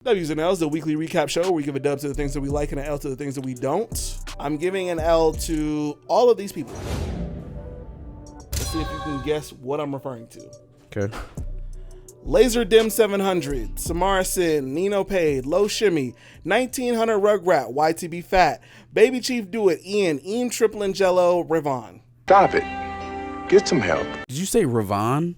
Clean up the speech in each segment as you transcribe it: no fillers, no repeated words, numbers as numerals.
W's and L's, the weekly recap show where we give a dub to the things that we like and an L to the things that we don't. I'm giving an L to all of these people. Let's see if you can guess what I'm referring to. Okay. Laser Dim 700, Samara Sin, Nino Paid, Low Shimmy, 1900 Rugrat, YTB Fat, Baby Chief Do It, Ian Triplin Jello, Ravon. Stop it. Get some help. Did you say Ravon?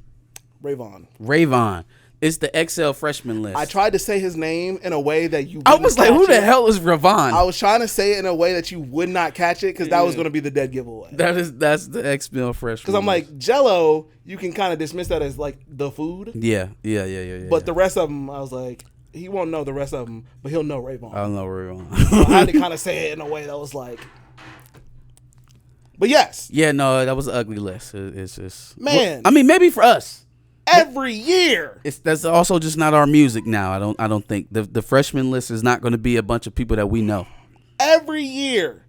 Ravon. It's the XL freshman list. I tried to say his name in a way that you I was like, who the hell is Ravon? I was trying to say it in a way that you would not catch it because that was going to be the dead giveaway. That's the XL freshman. Because I'm like, Jello, you can kind of dismiss that as like the food. Yeah. But the rest of them, I was like, he won't know the rest of them, but he'll know Ravon. I don't know Ravon. So I had to kind of say it in a way that was like, but yes. Yeah, no, that was an ugly list. It's just, man. I mean, maybe for us. Every year. That's also just not our music now. I don't think the freshman list is not going to be a bunch of people that we know. Every year,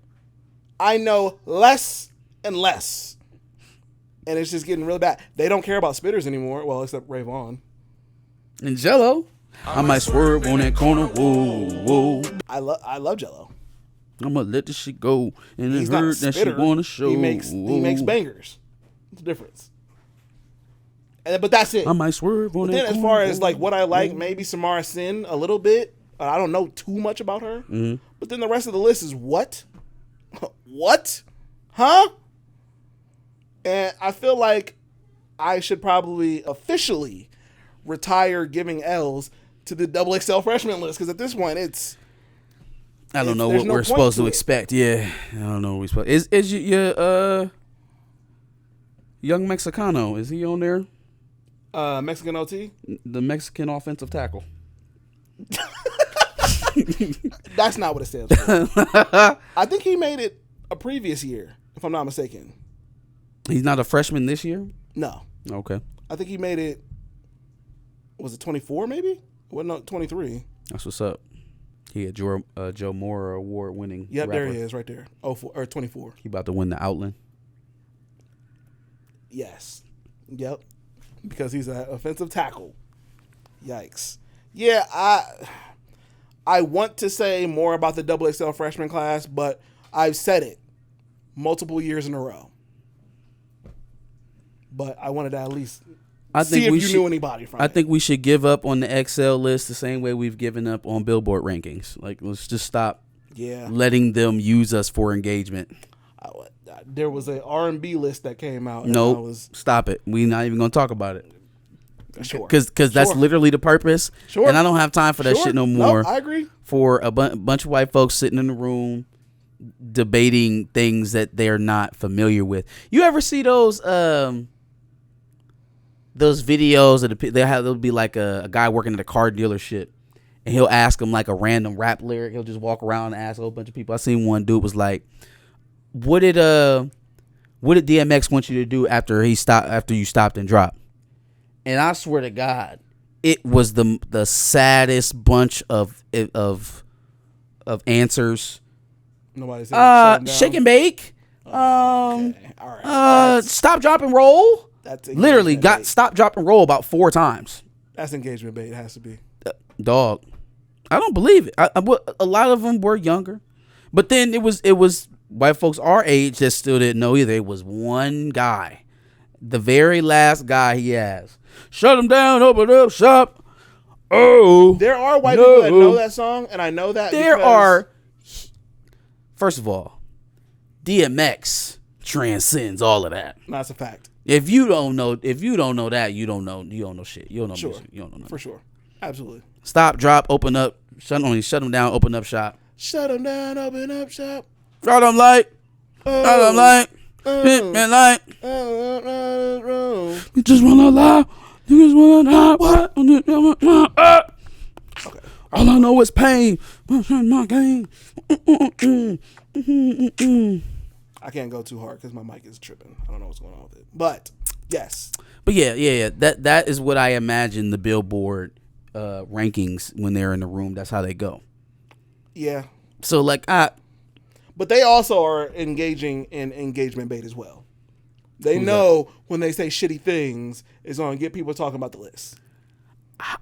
I know less and less, and it's just getting really bad. They don't care about spitters anymore. Well, except Ravon and Jello. I might swerve on that corner. Whoa. I love Jello. I'm gonna let this shit go, and He's it not a hurt that spitter. she wanna show. He makes bangers. It's a difference. But that's it. I might swerve on but that then corner. As far as like what I like, maybe Samara Sin a little bit. I don't know too much about her. Mm-hmm. But then the rest of the list is what? What? Huh? And I feel like I should probably officially retire giving L's to the XXL freshman list because at this point I don't know what we're supposed to expect. Yeah, I don't know what we're supposed. Is your young Mexicano? Is he on there? Mexican OT? The Mexican offensive tackle. That's not what it stands for. I think he made it a previous year, if I'm not mistaken. He's not a freshman this year? No. Okay. I think he made it, was it 24 maybe? Well, no, 23. That's what's up. He had Joe Moore award winning. Yep, rapper. there he is right there. 24. He about to win the Outland. Yes. Yep. Because he's an offensive tackle. Yikes. Yeah, I want to say more about the XXL freshman class, but I've said it multiple years in a row. But I wanted to at least see if you knew anybody from it. I think we should give up on the XL list the same way we've given up on Billboard rankings. Like, let's just stop letting them use us for engagement. There was an R&B list that came out. No, stop it. We're not even going to talk about it. Sure. Because that's literally the purpose. Sure. And I don't have time for that shit no more. No, I agree. For a bunch of white folks sitting in the room debating things that they're not familiar with. You ever see those videos of there'll be like a guy working at a car dealership and he'll ask him like a random rap lyric. He'll just walk around and ask a whole bunch of people. I seen one dude was like, What did DMX want you to do after you stopped and dropped? And I swear to God, it was the saddest bunch of answers. Nobody said shake and bake. Okay. All right. Stop, drop, and roll. That's literally got stop, drop, and roll about 4 times. That's engagement bait. It has to be. Dog, I don't believe it. A lot of them were younger, but then it was white folks our age that still didn't know either. It was one guy, the very last guy he has. Shut him down, open up shop. Oh, there are white people that know that song, and I know that there are. First of all, DMX transcends all of that. That's a fact. If you don't know that, you don't know shit. You don't know music. You don't know nothing. For sure. Absolutely. Stop, drop, open up, shut them down, open up shop. Shut them down, open up shop. Shut them light. Shut them light. Man light. You just wanna lie. You just wanna lie. What? Okay. All I know is pain. My game. I can't go too hard because my mic is tripping. I don't know what's going on with it. But yes. But yeah. That is what I imagine the Billboard rankings when they're in the room. That's how they go. Yeah. So like but they also are engaging in engagement bait as well. They know when they say shitty things, it's going to get people talking about the list.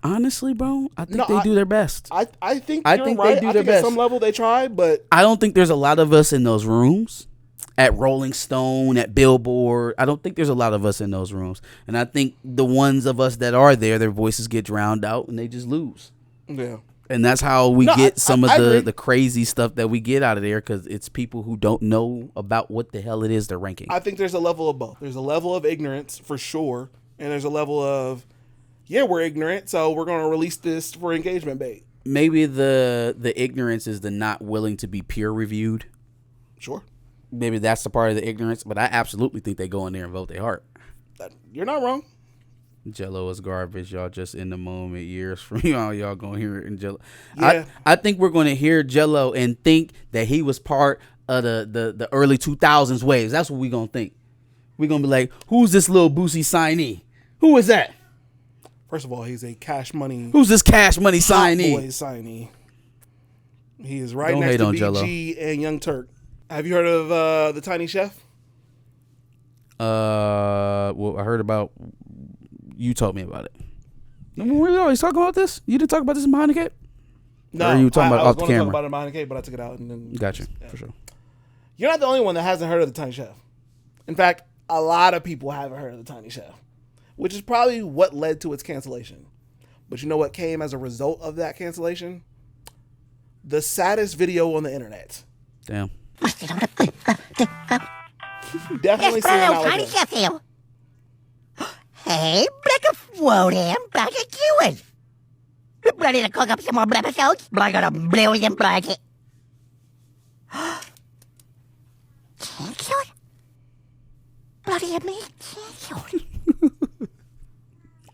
Honestly, bro, I think they do their best. I think I you're think right. they do I their think at best. some level they try, but I don't think there's a lot of us in those rooms at Rolling Stone, at Billboard. I don't think there's a lot of us in those rooms. And I think the ones of us that are there, their voices get drowned out and they just lose. yeah. And that's how we get some I of agree. the crazy stuff that we get out of there, because it's people who don't know about what the hell it is they're ranking. I think there's a level of both. There's a level of ignorance for sure, and there's a level of, yeah, we're ignorant, so we're going to release this for engagement bait. Maybe the ignorance is the not willing to be peer reviewed. Sure. Maybe that's the part of the ignorance, but I absolutely think they go in there and vote their heart. You're not wrong. Jello is garbage. Y'all just in the moment. Years from y'all gonna hear it in Jello. Yeah. I think we're gonna hear Jello and think that he was part of the early 2000s waves. That's what we gonna think. We're gonna be like, who's this little Boosie signee? Who is that? First of all, he's a Cash Money. Who's this Cash Money signee? Boy signee. He is right Don't next hate to on BG Jello. and Young Turk. Have you heard of the Tiny Chef? Well, I heard about. You told me about it. We always talk about this. You didn't talk about this in behind the cape. No, Or are you talking about I was off the going to talk camera? about it behind the cake, but I took it out. And then, Gotcha, yeah. for sure. You're not the only one that hasn't heard of the Tiny Chef. In fact, a lot of people haven't heard of the Tiny Chef, which is probably what led to its cancellation. But you know what came as a result of that cancellation? The saddest video on the internet. Damn. Definitely seeing out like this. Chef. Hey, Becca Floaty, back at you. Ready to cook up some more episodes? I got a brilliant budget. Canceled? What do you mean canceled?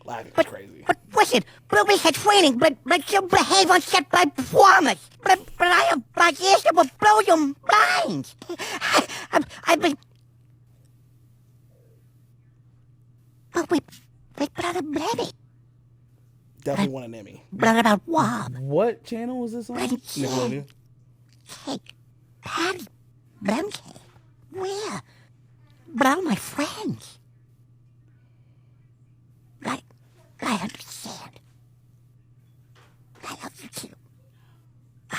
Laughing like crazy. But listen, we'll be training, but you'll behave on set, I promise. But I have ideas that will blow your minds. I've been... Oh, we brought a baby. Definitely want an Emmy. Brought about Wob. What channel was this on? Nickelodeon. Cake. Patty. Rum cake. Where? But all my friends. I understand. I love you too. Bye.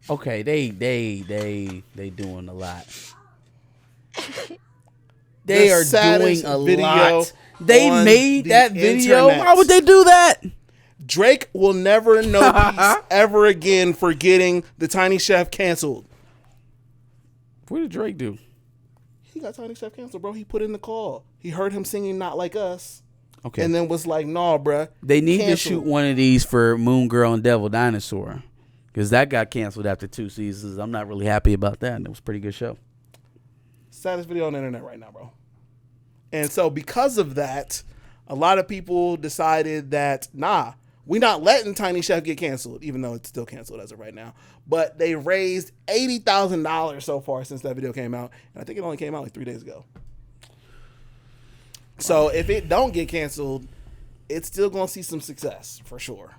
Okay, they doing a lot. They are doing saddest a video lot. They on made the that video. internet. Why would they do that? Drake will never know peace ever again for getting the Tiny Chef canceled. What did Drake do? He got Tiny Chef canceled, bro. He put in the call. He heard him singing Not Like Us. Okay. And then was like, nah, bruh. They need to canceled. shoot one of these for Moon Girl and Devil Dinosaur, because that got canceled after 2 seasons. I'm not really happy about that, and it was a pretty good show. Saddest video on the internet right now, bro. And so because of that, a lot of people decided that, nah, we're not letting Tiny Chef get canceled, even though it's still canceled as of right now. But they raised $80,000 so far since that video came out. And I think it only came out like 3 days ago. So if it don't get canceled, it's still going to see some success for sure.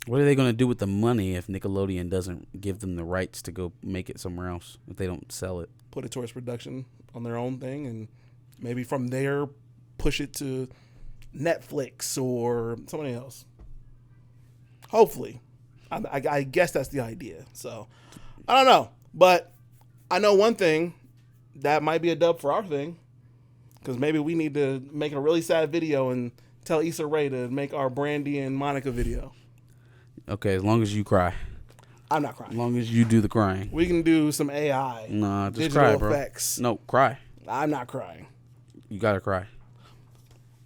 What are they going to do with the money if Nickelodeon doesn't give them the rights to go make it somewhere else, if they don't sell it? Put it towards production on their own thing, and maybe from there push it to Netflix or somebody else. Hopefully. I guess that's the idea. So, I don't know. But I know one thing. That might be a dub for our thing. Because maybe we need to make a really sad video and tell Issa Rae to make our Brandy and Monica video. Okay, as long as you cry. I'm not As crying. long as you do the crying. We can do some AI. Nah, just digital cry, bro. effects. No, cry. I'm not crying. You got to cry.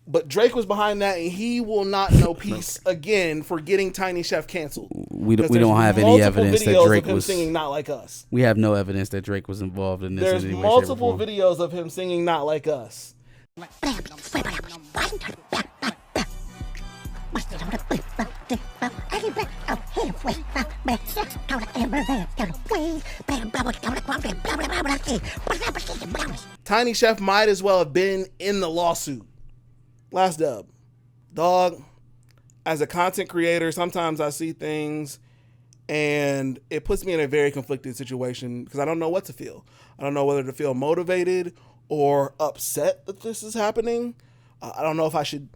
But Drake was behind that, and he will not know peace again for getting Tiny Chef canceled. We Because don't there's have any multiple evidence that videos Drake of him was singing Not Like Us. We have no evidence that Drake was involved in this There's in any way, multiple shape, or form. videos of him singing Not Like Us. Tiny Chef might as well have been in the lawsuit. Last dub. Dog, as a content creator, sometimes I see things and it puts me in a very conflicted situation because I don't know what to feel. I don't know whether to feel motivated or upset that this is happening. I don't know if I should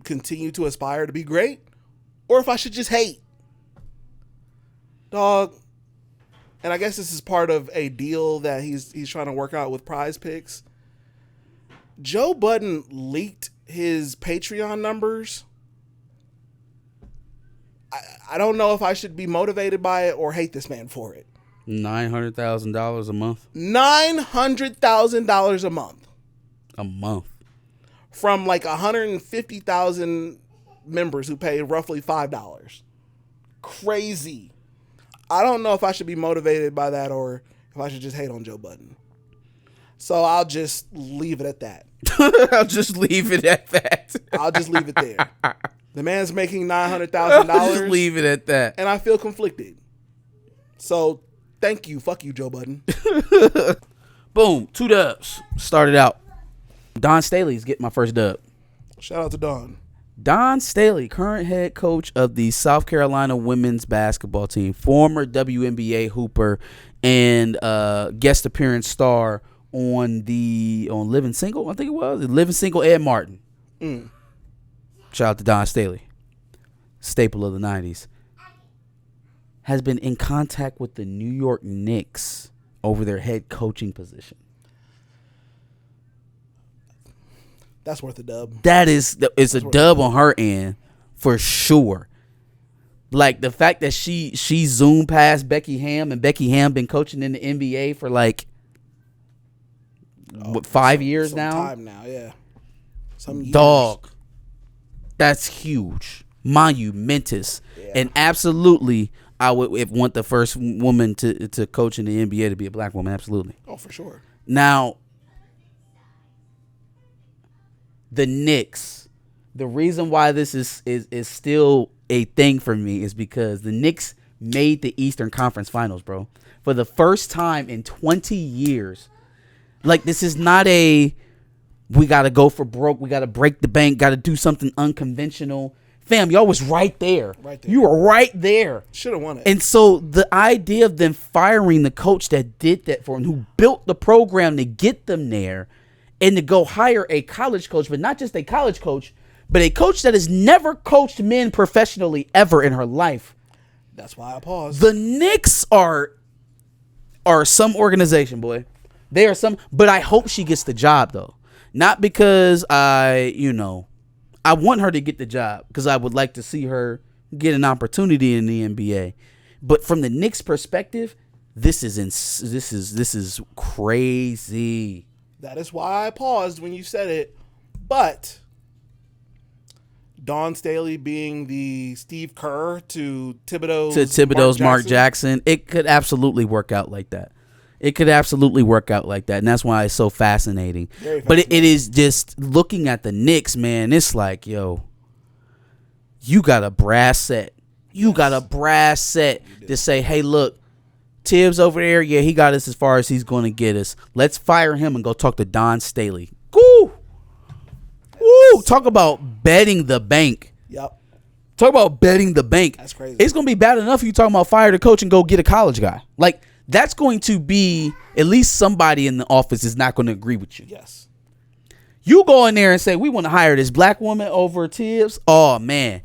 continue to aspire to be great or if I should just hate. Dog. And I guess this is part of a deal that he's trying to work out with Prize Picks. Joe Budden leaked his Patreon numbers. I don't know if I should be motivated by it or hate this man for it. $900,000 a month. $900,000 a month. A month. From like 150,000 members who pay roughly $5. Crazy. I don't know if I should be motivated by that or if I should just hate on Joe Budden. So I'll just leave it at that. I'll just leave it at that. I'll just leave it there. The man's making $900,000. Just leave it at that. And I feel conflicted. So thank you. Fuck you, Joe Budden. Boom. 2 dubs. Started out. Don Staley's getting my first dub. Shout out to Don. Don Staley, current head coach of the South Carolina women's basketball team, former WNBA hooper, and guest appearance star on Living Single, I think it was. Living Single, Ed Martin. Shout out to Don Staley, staple of the 90s. Has been in contact with the New York Knicks over their head coaching position. That's worth a dub. It's a dub on her end for sure. Like the fact that she zoomed past Becky Hamm, and Becky Hamm been coaching in the NBA for like 5 years some now. Time now, yeah. Some years. Dog, that's huge, monumentous, Yeah. and absolutely, I would want the first woman to coach in the NBA to be a black woman. Absolutely. Oh, for sure. Now, the Knicks, the reason why this is still a thing for me is because the Knicks made the Eastern Conference Finals, bro. For the first time in 20 years. Like, this is not we got to go for broke, we got to break the bank, got to do something unconventional. Fam, y'all was right there. Right there. You were right there. Should have won it. And so the idea of them firing the coach that did that for them, who built the program to get them there, and to go hire a college coach, but not just a college coach, but a coach that has never coached men professionally ever in her life. That's why I paused. The Knicks are some organization, boy. They are some, but I hope she gets the job though. Not because I want her to get the job because I would like to see her get an opportunity in the NBA. But from the Knicks' perspective, this is crazy. That is why I paused when you said it. But Don Staley being the Steve Kerr to Thibodeau's Mark Jackson, it could absolutely work out like that. And that's why it's so fascinating. But it is just looking at the Knicks, man. It's like, yo, you got a brass set. To say, hey, look, Tibbs over there, yeah, he got us as far as he's going to get us. Let's fire him and go talk to Don Staley. Woo! Talk about betting the bank. Yep. Talk about betting the bank. That's crazy. It's going to be bad enough if you talking about fire the coach and go get a college guy. Like, that's going to be, at least somebody in the office is not going to agree with you. Yes. You go in there and say, we want to hire this black woman over Tibbs. Oh, man.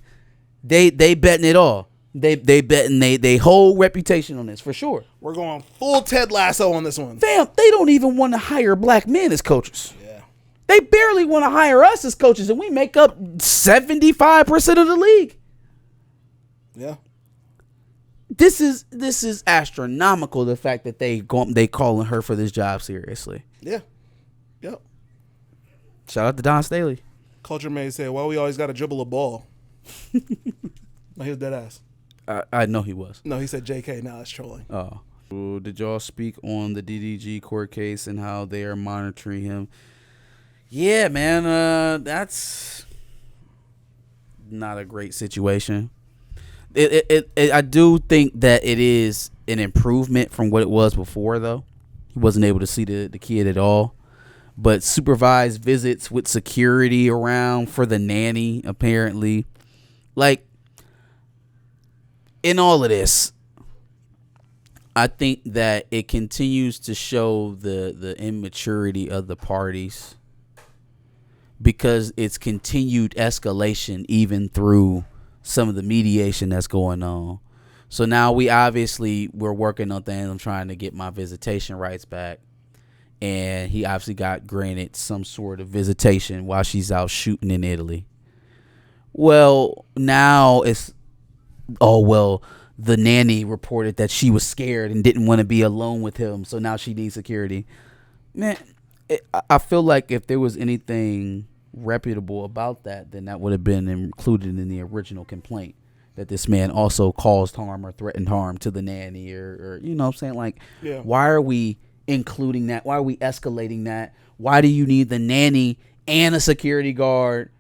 They betting it all. They betting they whole reputation on this for sure. We're going full Ted Lasso on this one. Fam, they don't even want to hire black men as coaches. Yeah. They barely want to hire us as coaches, and we make up 75% of the league. Yeah. This is astronomical, the fact that they calling her for this job seriously. Yeah. Yep. Shout out to Don Staley. Culture may say, well, we always got to dribble a ball. No, he was dead ass. I know he was. No, he said JK. Now it's trolling. Oh. Did y'all speak on the DDG court case and how they are monitoring him? Yeah, man. That's not a great situation. I do think that it is an improvement from what it was before, though. He wasn't able to see the kid at all. But supervised visits with security around for the nanny, apparently. like, in all of this, I think that it continues to show the immaturity of the parties, because it's continued escalation even through some of the mediation that's going on. So now we're working on things. I'm trying to get my visitation rights back. And he obviously got granted some sort of visitation while she's out shooting in Italy. Well, now the nanny reported that she was scared and didn't want to be alone with him. So now she needs security. Man, I feel like if there was anything reputable about that, then that would have been included in the original complaint, that this man also caused harm or threatened harm to the nanny, or you know what I'm saying? Like, why are we including that? Why are we escalating that? Why do you need the nanny and a security guard,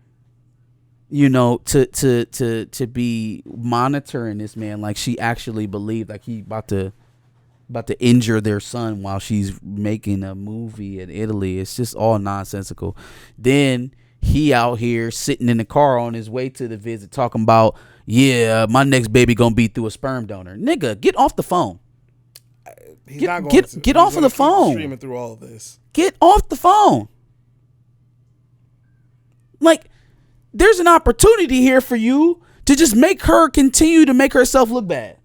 you know, to be monitoring this man? Like, she actually believed like he about to injure their son while she's making a movie in Italy. It's just all nonsensical. Then he out here sitting in the car on his way to the visit talking about, yeah, my next baby gonna be through a sperm donor. Nigga, get off the phone. Get off of the phone. Streaming through all of this. Get off the phone. Like, there's an opportunity here for you to just make her continue to make herself look bad.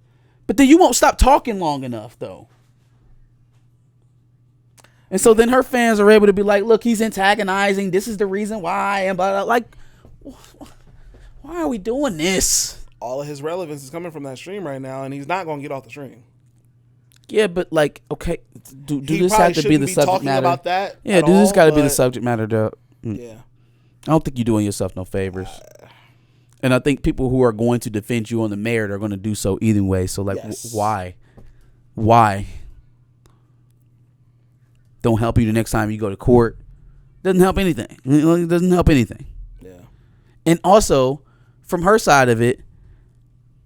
But then you won't stop talking long enough, though. And so then her fans are able to be like, look, he's antagonizing. This is the reason why. And blah, blah. Like, why are we doing this? All of his relevance is coming from that stream right now, and he's not going to get off the stream. Yeah, but like, okay, do this have to be the subject matter? About that yeah, do this got to be the subject matter, though? Yeah. I don't think you're doing yourself no favors. And I think people who are going to defend you on the merit are going to do so either way. So, like, why? Why? Don't help you the next time you go to court. Doesn't help anything. It doesn't help anything. Yeah. And also, from her side of it,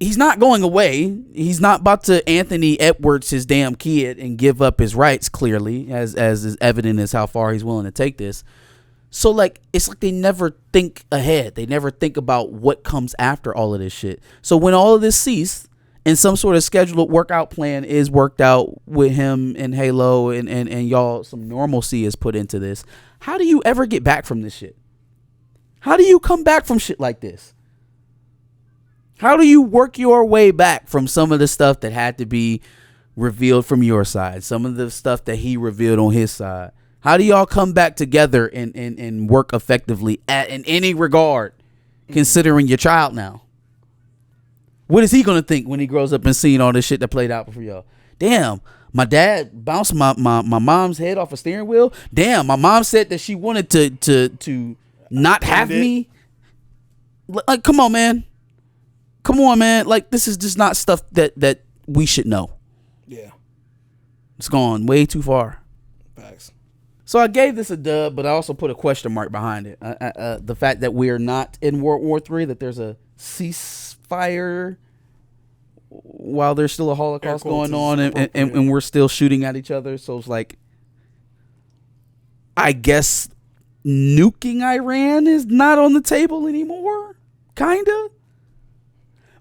he's not going away. He's not about to Anthony Edwards his damn kid and give up his rights, clearly, as is evident as how far he's willing to take this. So, like, it's like they never think ahead. They never think about what comes after all of this shit. So when all of this ceases and some sort of scheduled workout plan is worked out with him and Halo and y'all, some normalcy is put into this, how do you ever get back from this shit? How do you come back from shit like this? How do you work your way back from some of the stuff that had to be revealed from your side, some of the stuff that he revealed on his side? How do y'all come back together and work effectively in any regard, considering your child now? What is he going to think when he grows up and seeing all this shit that played out for y'all? Damn, my dad bounced my mom's head off a steering wheel. Damn, my mom said that she wanted to not have me. Like, come on, man. Come on, man. Like, this is just not stuff that we should know. Yeah. It's gone way too far. Facts. So I gave this a dub, but I also put a question mark behind it. The fact that we are not in World War III, that there's a ceasefire while there's still a Holocaust going on, and we're still shooting at each other. So it's like, I guess nuking Iran is not on the table anymore, kinda.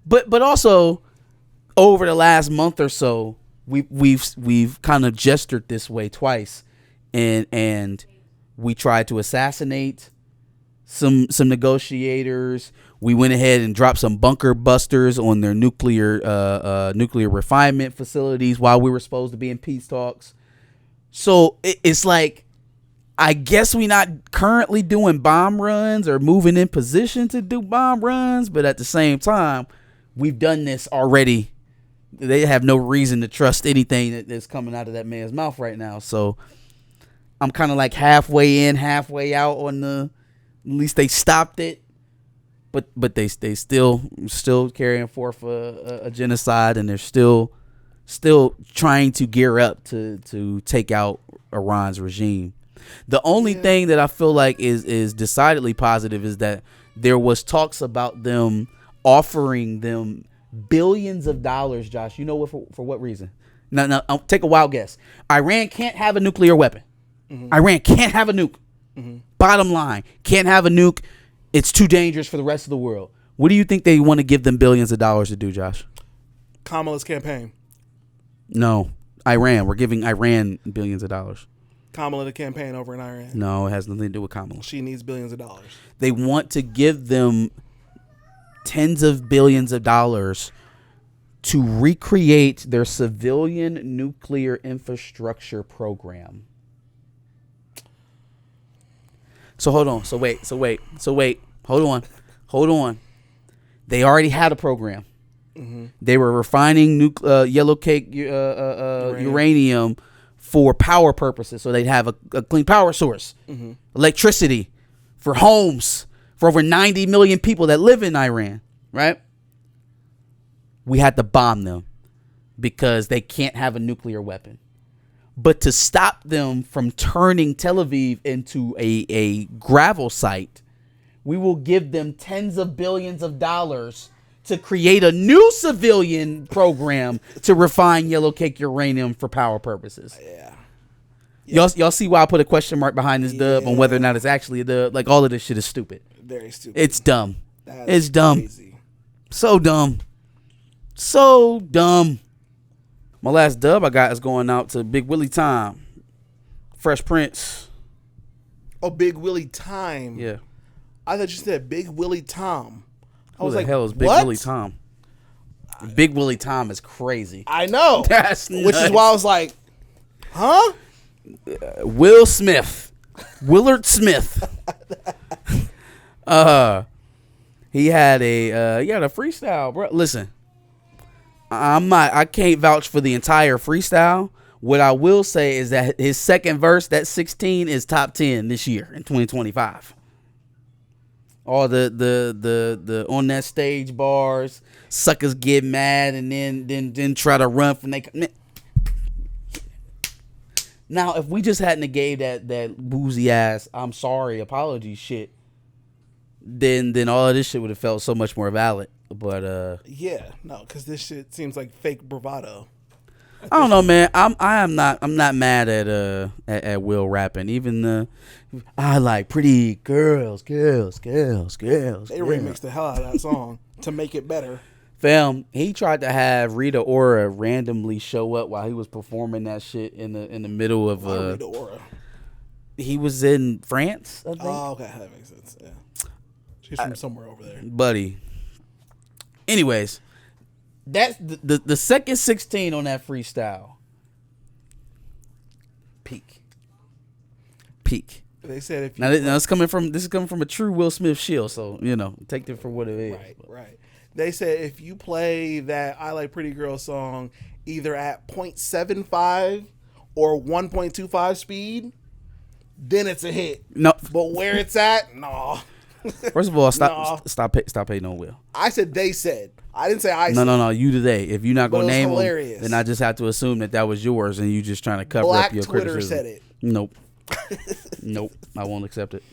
But also, over the last month or so, we've kind of gestured this way twice, and we tried to assassinate some negotiators. We went ahead and dropped some bunker busters on their nuclear refinement facilities while we were supposed to be in peace talks. So it's like, I guess we're not currently doing bomb runs or moving in position to do bomb runs, but at the same time, we've done this already. They have no reason to trust anything that's coming out of that man's mouth right now. So I'm kind of like halfway in, halfway out on the, at least they stopped it, but they still carrying forth a genocide, and they're still trying to gear up to take out Iran's regime. The only thing that I feel like is decidedly positive is that there was talks about them offering them billions of dollars, Josh. You know what, for what reason? Now, I'll take a wild guess. Iran can't have a nuclear weapon. Mm-hmm. Iran can't have a nuke. Mm-hmm. Bottom line, can't have a nuke. It's too dangerous for the rest of the world. What do you think they want to give them billions of dollars to do, Josh? Kamala's campaign. No, Iran. We're giving Iran billions of dollars. Kamala the campaign over in Iran. No, it has nothing to do with Kamala. She needs billions of dollars. They want to give them tens of billions of dollars to recreate their civilian nuclear infrastructure program. So hold on. So wait. Hold on. They already had a program. Mm-hmm. They were refining yellow cake uranium for power purposes, so they'd have a clean power source, electricity for homes for over 90 million people that live in Iran, right? We had to bomb them because they can't have a nuclear weapon. But to stop them from turning Tel Aviv into a gravel site, we will give them tens of billions of dollars to create a new civilian program to refine yellow cake uranium for power purposes. Yeah. Y'all see why I put a question mark behind this dub on whether or not it's actually a dub? Like, all of this shit is stupid. Very stupid. It's dumb. That's dumb. Crazy. So dumb. So dumb. My last dub I got is going out to Big Willie Time. Fresh Prince. Oh, Big Willie Time. Yeah. I thought you said Big Willie Tom. Who the hell is Big Willie Tom? Big Willie Tom is crazy. I know. That's nuts. Which is why I was like, huh? Will Smith. Willard Smith. He had a freestyle, bro. Listen, I can't vouch for the entire freestyle. What I will say is that his second verse, that 16, is top 10 this year in 2025. All the on that stage bars, suckers get mad and then try to run from they. Now, if we just hadn't gave that boozy ass I'm sorry apology shit, then all of this shit would have felt so much more valid. But because this shit seems like fake bravado. I don't know, man. I'm not mad at Will rapping. Even I like pretty girls. They remixed the hell out of that song to make it better. Fam, he tried to have Rita Ora randomly show up while he was performing that shit in the middle of Rita Ora. He was in France, I think. Oh, okay, that makes sense. Yeah, she's from somewhere over there, buddy. Anyways, that's the second 16 on that freestyle. Peak. They said if you now this is coming from a true Will Smith shield, so take it for what it is. Right. They said if you play that I Like Pretty Girls song either at 0.75 or 1.25 speed, then it's a hit. No, but where it's at, no. First of all, stop hating on Will. I said they said. I didn't say I said. No. You today. If you're not gonna name hilarious. him, then I just have to assume that was yours, and you just trying to cover Black up your Twitter criticism. said it. Nope. I won't accept it.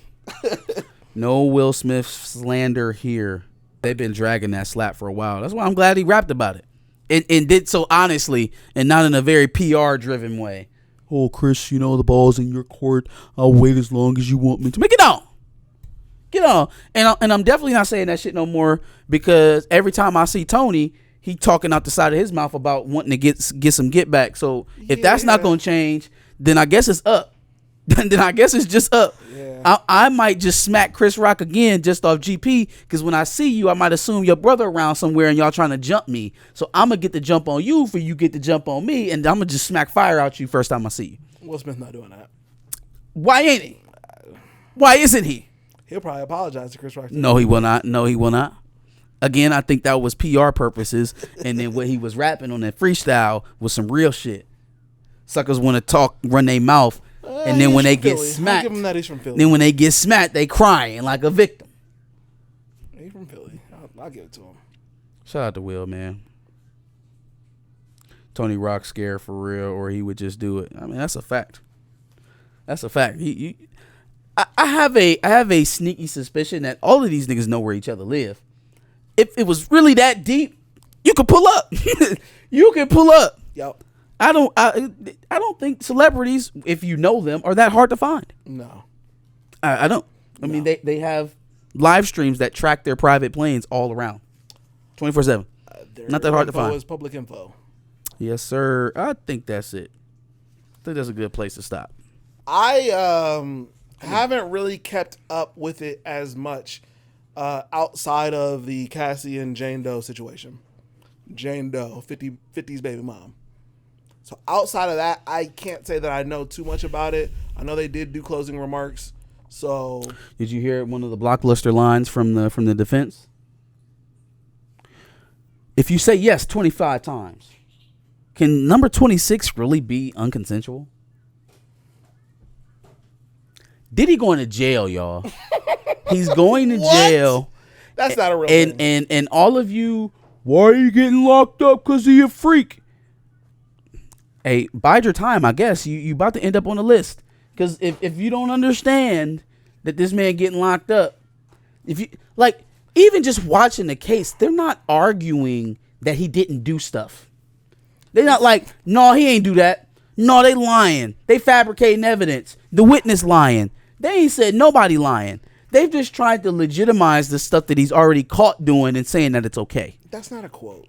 No Will Smith slander here. They've been dragging that slap for a while. That's why I'm glad he rapped about it, and did so honestly and not in a very PR driven way. Oh, Chris, the ball's in your court. I'll wait as long as you want me to. Make it on. Get on. And I'm definitely not saying that shit no more, because every time I see Tony, he talking out the side of his mouth about wanting to get some get back. So if that's not going to change, then I guess it's up. Then I guess it's just up. Yeah. I might just smack Chris Rock again just off GP, because when I see you, I might assume your brother around somewhere and y'all trying to jump me. So I'm going to get the jump on you for you get the jump on me, and I'm going to just smack fire out you first time I see you. Will Smith not doing that. Why ain't he? Why isn't he? He'll probably apologize to Chris Rock. No, he will not. Again, I think that was PR purposes, and then what he was rapping on that freestyle was some real shit. Suckers want to talk, run their mouth, and then when they get smacked, give him that he's from Philly. Then when they get smacked, they crying like a victim. He's from Philly. I'll give it to him. Shout out to Will, man. Tony Rock scared for real, or he would just do it. I mean, that's a fact. I have a sneaky suspicion that all of these niggas know where each other live. If it was really that deep, you could pull up. You can pull up. Yep. I don't think celebrities, if you know them, are that hard to find. No. I don't. I mean, they have live streams that track their private planes all around, 24/7. Not that hard to find. Is public info. Yes, sir. I think that's it. I think that's a good place to stop. I haven't really kept up with it as much outside of the Cassie and Jane Doe situation. Jane Doe, 50's baby mom. So outside of that, I can't say that I know too much about it. I know they did do closing remarks. So did you hear one of the blockbuster lines from the defense? If you say yes 25 times, can number 26 really be unconsensual? Diddy going to jail, y'all. He's going to jail. That's not a real thing. And all of you, why are you getting locked up? Because he a freak. Hey, bide your time, I guess. You about to end up on the list. Because if you don't understand that this man getting locked up, if you like, even just watching the case, they're not arguing that he didn't do stuff. They're not like, no, he ain't do that. No, they lying. They fabricating evidence. The witness lying. They ain't said nobody lying. They've just tried to legitimize the stuff that he's already caught doing and saying that it's okay. That's not a quote.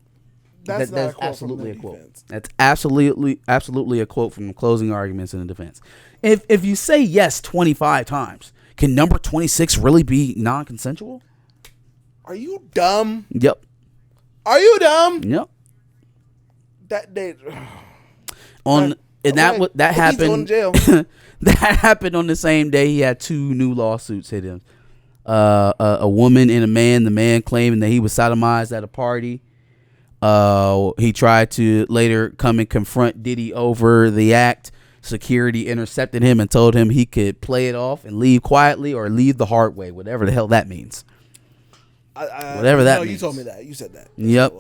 That's not a quote absolutely a from the quote. defense. That's absolutely a quote from the closing arguments in the defense. If you say yes 25 times, can number 26 really be non-consensual? Are you dumb? Yep. Are you dumb? Yep. That day. That happened. He's going to jail. That happened on the same day he had 2 new lawsuits hit him. A woman and a man. The man claiming that he was sodomized at a party. He tried to later come and confront Diddy over the act. Security intercepted him and told him he could play it off and leave quietly or leave the hard way, whatever the hell that means. Whatever that means. You told me that. You said that. Yep.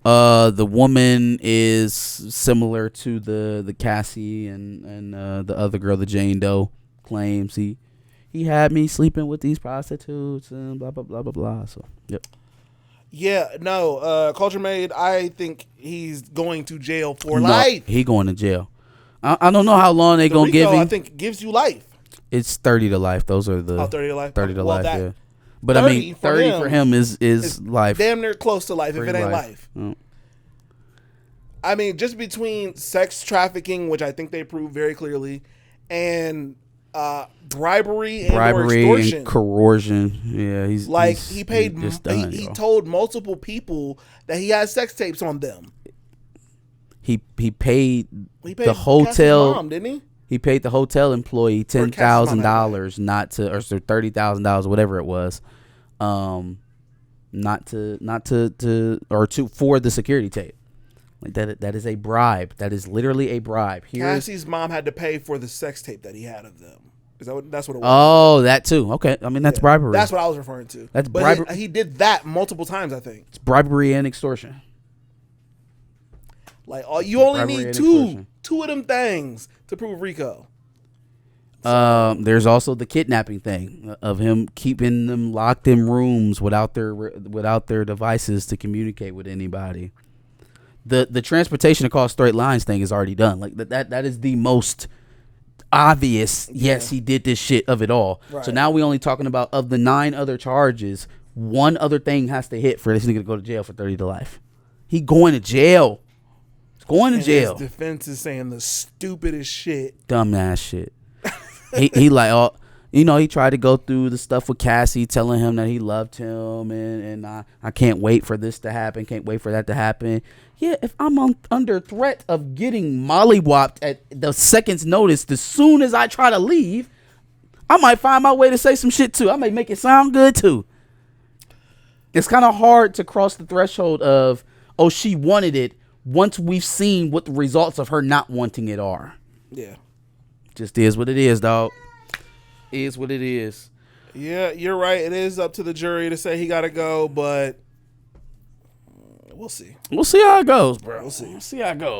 The woman is similar to the Cassie and the other girl, the Jane Doe, claims he had me sleeping with these prostitutes and blah blah blah blah blah. So yep. Yeah, no, Culture Made, I think he's going to jail for life. He going to jail. I don't know how long they gonna give him. I think gives you life. It's 30 to life. Those are the 30 to life. 30 to Well, life. Yeah. But I mean, 30 for him is life. Damn near close to life if it ain't life. Oh. I mean, just between sex trafficking, which I think they proved very clearly, and bribery or extortion. And coercion. Yeah, he's like he's, he paid. He's done, he told multiple people that he had sex tapes on them. He paid the hotel. Mom, didn't he? He paid the hotel employee $10,000 not to, or so $30,000, whatever it was, not to for the security tape. Like that is a bribe. That is literally a bribe. Cassie's mom had to pay for the sex tape that he had of them. Is that that's what it was? Oh, that too. Okay, I mean that's bribery. That's what I was referring to. That's bribery. He did that multiple times. I think it's bribery and extortion. Like you only need two of them things to prove RICO. There's also the kidnapping thing of him keeping them locked in rooms without their devices to communicate with anybody. The transportation across straight lines thing is already done. Like that is the most obvious. Yes, he did this shit of it all. Right. So now we only talking about of the 9 other charges, 1 other thing has to hit for this nigga to go to jail for 30 to life. He going to jail. Going to jail. His defense is saying the stupidest shit. Dumbass shit. he like, oh, you know, he tried to go through the stuff with Cassie, telling him that he loved him, and I can't wait for this to happen, can't wait for that to happen. Yeah, if I'm under threat of getting mollywopped at the second's notice, as soon as I try to leave, I might find my way to say some shit too. I might make it sound good too. It's kind of hard to cross the threshold of, oh, she wanted it, once we've seen what the results of her not wanting it are. Yeah. Just is what it is, dog. Is what it is. Yeah, you're right. It is up to the jury to say he got to go, but we'll see. We'll see how it goes, bro. We'll see. We'll see how it goes,